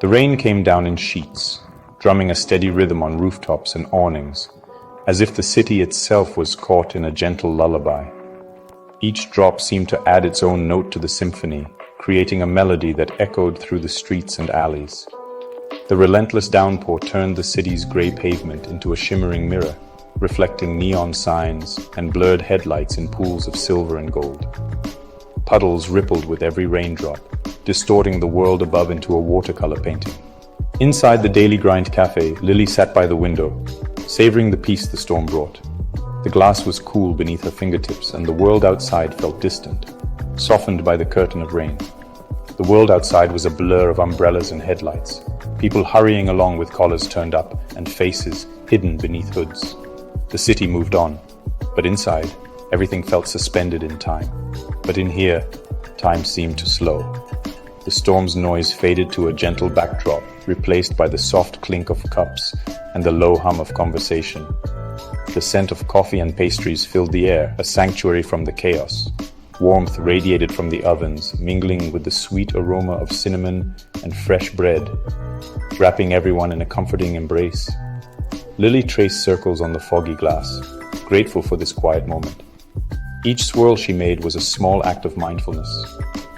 The rain came down in sheets, drumming a steady rhythm on rooftops and awnings, as if the city itself was caught in a gentle lullaby. Each drop seemed to add its own note to the symphony, creating a melody that echoed through the streets and alleys. The relentless downpour turned the city's gray pavement into a shimmering mirror, reflecting neon signs and blurred headlights in pools of silver and gold. Puddles rippled with every raindrop, distorting the world above into a watercolor painting. Inside the Daily Grind Café, Lily sat by the window, savoring the peace the storm brought. The glass was cool beneath her fingertips, and the world outside felt distant, softened by the curtain of rain. The world outside was a blur of umbrellas and headlights, people hurrying along with collars turned up and faces hidden beneath hoods. The city moved on, but inside, everything felt suspended in time. But in here, time seemed to slow. The storm's noise faded to a gentle backdrop, replaced by the soft clink of cups and the low hum of conversation. The scent of coffee and pastries filled the air, a sanctuary from the chaos. Warmth radiated from the ovens, mingling with the sweet aroma of cinnamon and fresh bread, wrapping everyone in a comforting embrace. Lily traced circles on the foggy glass, grateful for this quiet moment. Each swirl she made was a small act of mindfulness,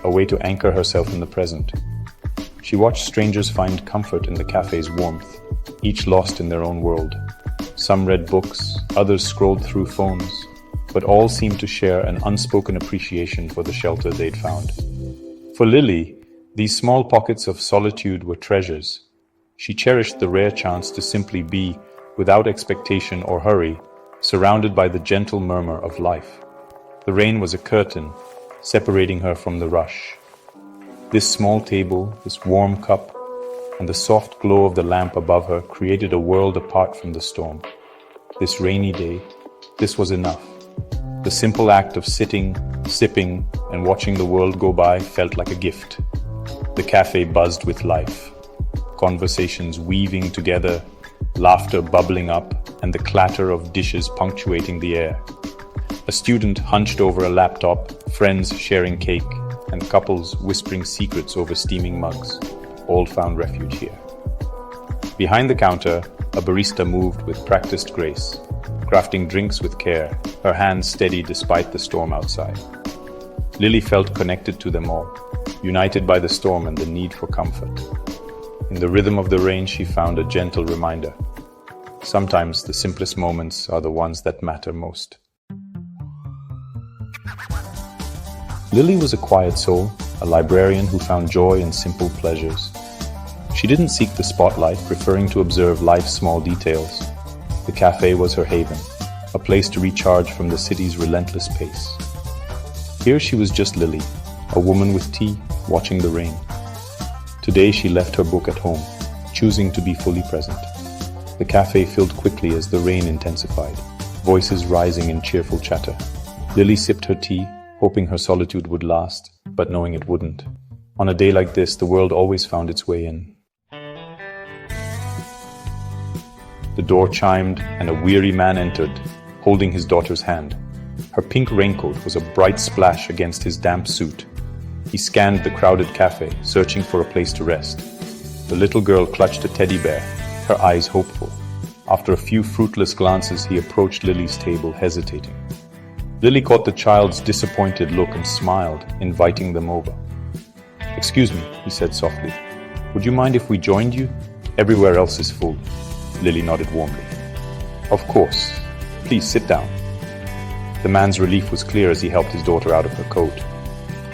a way to anchor herself in the present. She watched strangers find comfort in the cafe's warmth, each lost in their own world. Some read books, others scrolled through phones, but all seemed to share an unspoken appreciation for the shelter they'd found. For Lily, these small pockets of solitude were treasures. She cherished the rare chance to simply be, without expectation or hurry, surrounded by the gentle murmur of life. The rain was a curtain, separating her from the rush. This small table, this warm cup, and the soft glow of the lamp above her created a world apart from the storm. This rainy day, this was enough. The simple act of sitting, sipping, and watching the world go by felt like a gift. The cafe buzzed with life, conversations weaving together, laughter bubbling up, and the clatter of dishes punctuating the air. A student hunched over a laptop, friends sharing cake, and couples whispering secrets over steaming mugs, all found refuge here. Behind the counter, a barista moved with practiced grace, crafting drinks with care, her hands steady despite the storm outside. Lily felt connected to them all, united by the storm and the need for comfort. In the rhythm of the rain, she found a gentle reminder. Sometimes the simplest moments are the ones that matter most. Lily was a quiet soul, a librarian who found joy in simple pleasures. She didn't seek the spotlight, preferring to observe life's small details. The cafe was her haven, a place to recharge from the city's relentless pace. Here she was just Lily, a woman with tea, watching the rain. Today she left her book at home, choosing to be fully present. The cafe filled quickly as the rain intensified, voices rising in cheerful chatter. Lily sipped her tea, hoping her solitude would last, but knowing it wouldn't. On a day like this, the world always found its way in. The door chimed, and a weary man entered, holding his daughter's hand. Her pink raincoat was a bright splash against his damp suit. He scanned the crowded cafe, searching for a place to rest. The little girl clutched a teddy bear, her eyes hopeful. After a few fruitless glances, he approached Lily's table, hesitating. Lily caught the child's disappointed look and smiled, inviting them over. "Excuse me," he said softly. "Would you mind if we joined you? Everywhere else is full." Lily nodded warmly. "Of course. Please sit down." The man's relief was clear as he helped his daughter out of her coat.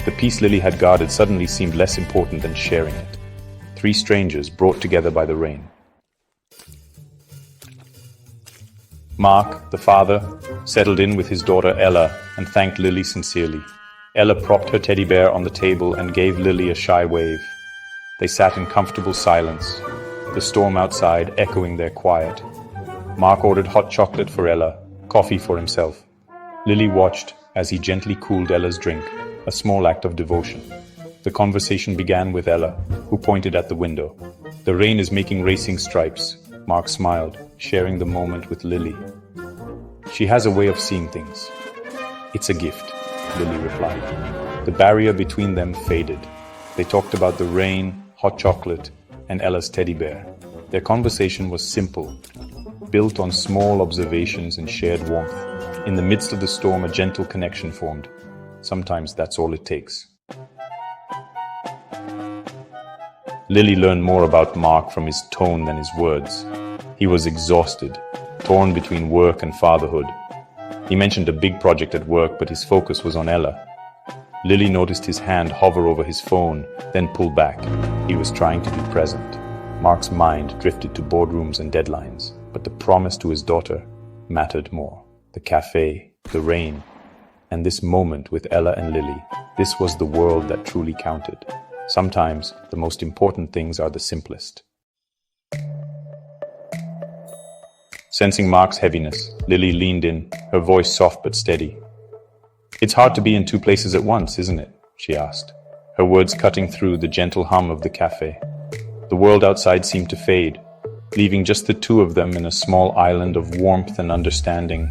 The peace Lily had guarded suddenly seemed less important than sharing it. Three strangers brought together by the rain. Mark, the father, settled in with his daughter Ella and thanked Lily sincerely. Ella propped her teddy bear on the table and gave Lily a shy wave. They sat in comfortable silence, the storm outside echoing their quiet. Mark ordered hot chocolate for Ella, coffee for himself. Lily watched as he gently cooled Ella's drink, a small act of devotion. The conversation began with Ella, who pointed at the window. "The rain is making racing stripes," Mark smiled, sharing the moment with Lily. "She has a way of seeing things." "It's a gift," Lily replied. The barrier between them faded. They talked about the rain, hot chocolate, and Ella's teddy bear. Their conversation was simple, built on small observations and shared warmth. In the midst of the storm, a gentle connection formed. Sometimes that's all it takes. Lily learned more about Mark from his tone than his words. He was exhausted, torn between work and fatherhood. He mentioned a big project at work, but his focus was on Ella. Lily noticed his hand hover over his phone, then pull back. He was trying to be present. Mark's mind drifted to boardrooms and deadlines, but the promise to his daughter mattered more. The cafe, the rain, and this moment with Ella and Lily, this was the world that truly counted. Sometimes the most important things are the simplest. Sensing Mark's heaviness, Lily leaned in, her voice soft but steady. "It's hard to be in two places at once, isn't it?" she asked, her words cutting through the gentle hum of the cafe. The world outside seemed to fade, leaving just the two of them in a small island of warmth and understanding.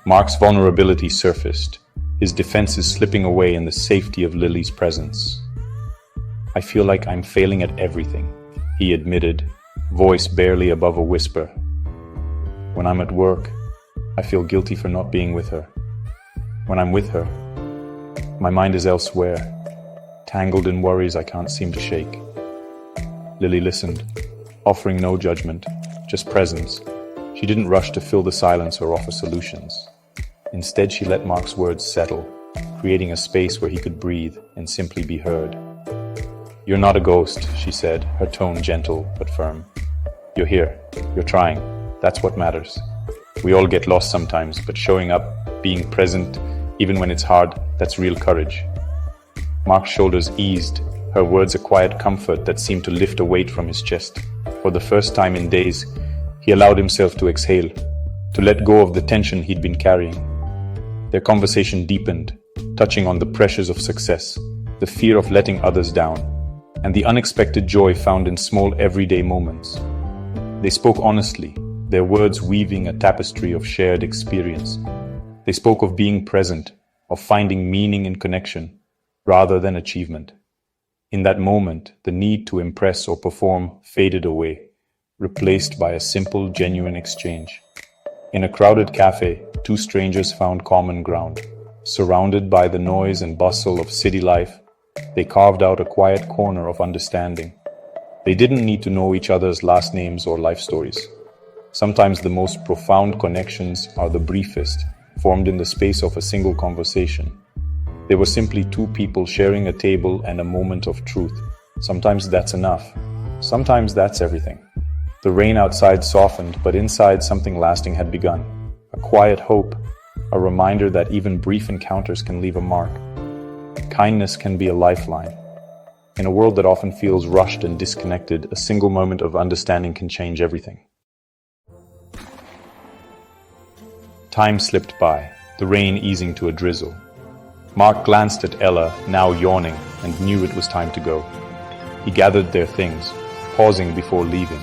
Mark's vulnerability surfaced, his defenses slipping away in the safety of Lily's presence. "I feel like I'm failing at everything," he admitted, voice barely above a whisper. "When I'm at work, I feel guilty for not being with her. When I'm with her, my mind is elsewhere, tangled in worries I can't seem to shake." Lily listened, offering no judgment, just presence. She didn't rush to fill the silence or offer solutions. Instead, she let Mark's words settle, creating a space where he could breathe and simply be heard. "You're not a ghost," she said, her tone gentle but firm. "You're here. You're trying. That's what matters. We all get lost sometimes, but showing up, being present, even when it's hard, that's real courage." Mark's shoulders eased, her words a quiet comfort that seemed to lift a weight from his chest. For the first time in days, he allowed himself to exhale, to let go of the tension he'd been carrying. Their conversation deepened, touching on the pressures of success, the fear of letting others down, and the unexpected joy found in small everyday moments. They spoke honestly, their words weaving a tapestry of shared experience. They spoke of being present, of finding meaning in connection, rather than achievement. In that moment, the need to impress or perform faded away, replaced by a simple, genuine exchange. In a crowded cafe, two strangers found common ground. Surrounded by the noise and bustle of city life, they carved out a quiet corner of understanding. They didn't need to know each other's last names or life stories. Sometimes the most profound connections are the briefest, formed in the space of a single conversation. They were simply two people sharing a table and a moment of truth. Sometimes that's enough. Sometimes that's everything. The rain outside softened, but inside something lasting had begun. A quiet hope, a reminder that even brief encounters can leave a mark. Kindness can be a lifeline. In a world that often feels rushed and disconnected, a single moment of understanding can change everything. Time slipped by, the rain easing to a drizzle. Mark glanced at Ella, now yawning, and knew it was time to go. He gathered their things, pausing before leaving.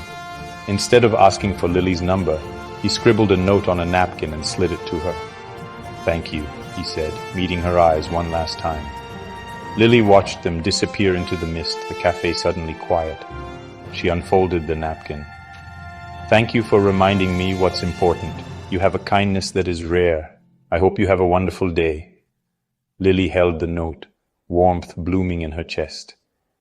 Instead of asking for Lily's number, he scribbled a note on a napkin and slid it to her. "Thank you," he said, meeting her eyes one last time. Lily watched them disappear into the mist, the cafe suddenly quiet. She unfolded the napkin. "Thank you for reminding me what's important. You have a kindness that is rare. I hope you have a wonderful day." Lily held the note, warmth blooming in her chest.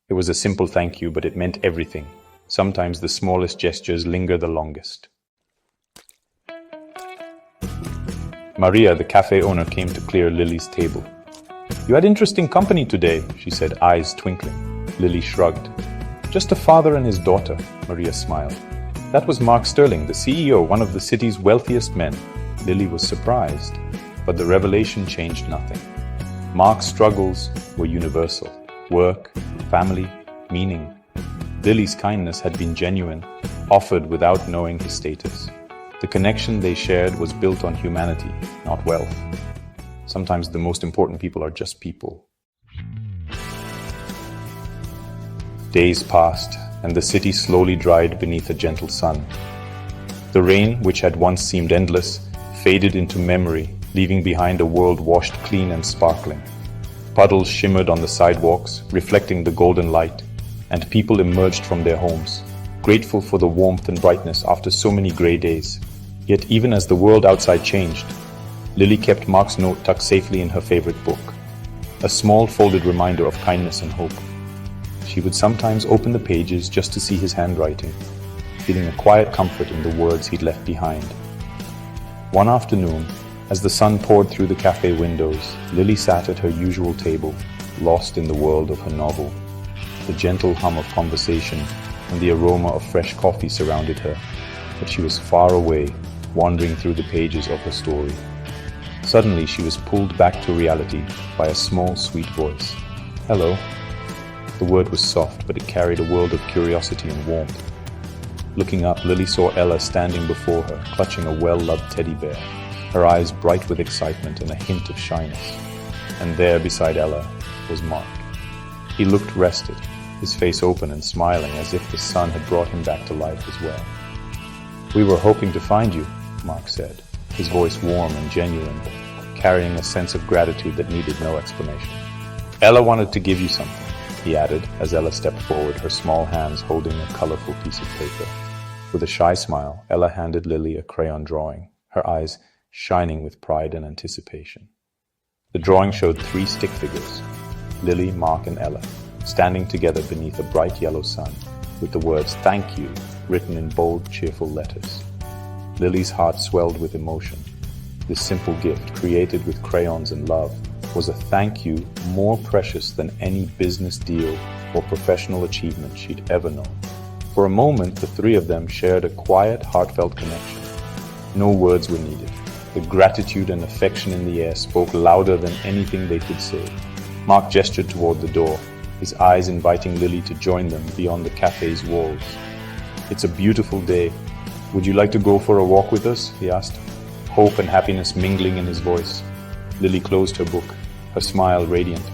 It was a simple thank you, but it meant everything. Sometimes the smallest gestures linger the longest. Maria, the cafe owner, came to clear Lily's table. "You had interesting company today," she said, eyes twinkling. Lily shrugged. "Just a father and his daughter," Maria smiled. "That was Mark Sterling, the CEO, one of the city's wealthiest men." Lily was surprised, but the revelation changed nothing. Mark's struggles were universal. Work, family, meaning. Lily's kindness had been genuine, offered without knowing his status. The connection they shared was built on humanity, not wealth. Sometimes the most important people are just people. Days passed, and the city slowly dried beneath a gentle sun. The rain, which had once seemed endless, faded into memory, leaving behind a world washed clean and sparkling. Puddles shimmered on the sidewalks, reflecting the golden light, and people emerged from their homes, grateful for the warmth and brightness after so many grey days. Yet even as the world outside changed, Lily kept Mark's note tucked safely in her favorite book, a small folded reminder of kindness and hope. She would sometimes open the pages just to see his handwriting, feeling a quiet comfort in the words he'd left behind. One afternoon, as the sun poured through the cafe windows, Lily sat at her usual table, lost in the world of her novel. The gentle hum of conversation and the aroma of fresh coffee surrounded her, but she was far away, wandering through the pages of her story. Suddenly, she was pulled back to reality by a small, sweet voice. "Hello." The word was soft, but it carried a world of curiosity and warmth. Looking up, Lily saw Ella standing before her, clutching a well-loved teddy bear, her eyes bright with excitement and a hint of shyness. And there, beside Ella, was Mark. He looked rested, his face open and smiling as if the sun had brought him back to life as well. "We were hoping to find you," Mark said, his voice warm and genuine, carrying a sense of gratitude that needed no explanation. "Ella wanted to give you something," he added as Ella stepped forward, her small hands holding a colorful piece of paper. With a shy smile, Ella handed Lily a crayon drawing, her eyes shining with pride and anticipation. The drawing showed 3 stick figures, Lily, Mark, and Ella, standing together beneath a bright yellow sun, with the words "Thank you" written in bold, cheerful letters. Lily's heart swelled with emotion. This simple gift, created with crayons and love, was a thank you more precious than any business deal or professional achievement she'd ever known. For a moment, the 3 of them shared a quiet, heartfelt connection. No words were needed. The gratitude and affection in the air spoke louder than anything they could say. Mark gestured toward the door, his eyes inviting Lily to join them beyond the cafe's walls. "It's a beautiful day. Would you like to go for a walk with us?" he asked, hope and happiness mingling in his voice. Lily closed her book, her smile radiant.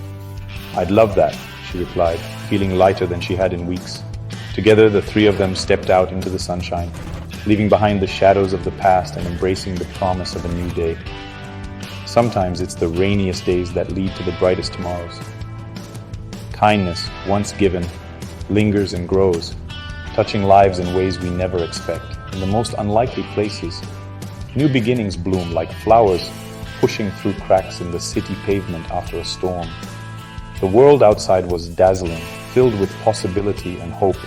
"I'd love that," she replied, feeling lighter than she had in weeks. Together, the 3 of them stepped out into the sunshine, leaving behind the shadows of the past and embracing the promise of a new day. Sometimes it's the rainiest days that lead to the brightest tomorrows. Kindness, once given, lingers and grows, touching lives in ways we never expect. In the most unlikely places, new beginnings bloom like flowers pushing through cracks in the city pavement after a storm. The world outside was dazzling, filled with possibility and hope,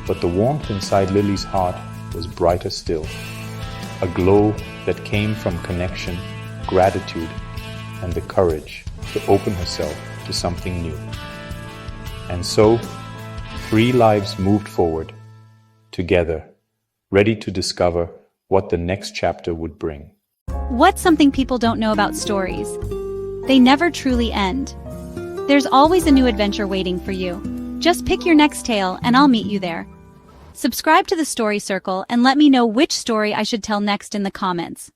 but the warmth inside Lily's heart was brighter still, a glow that came from connection, gratitude, and the courage to open herself to something new. And so, 3 lives moved forward, together, ready to discover what the next chapter would bring. What's something people don't know about stories? They never truly end. There's always a new adventure waiting for you. Just pick your next tale and I'll meet you there. Subscribe to the Story Circle and let me know which story I should tell next in the comments.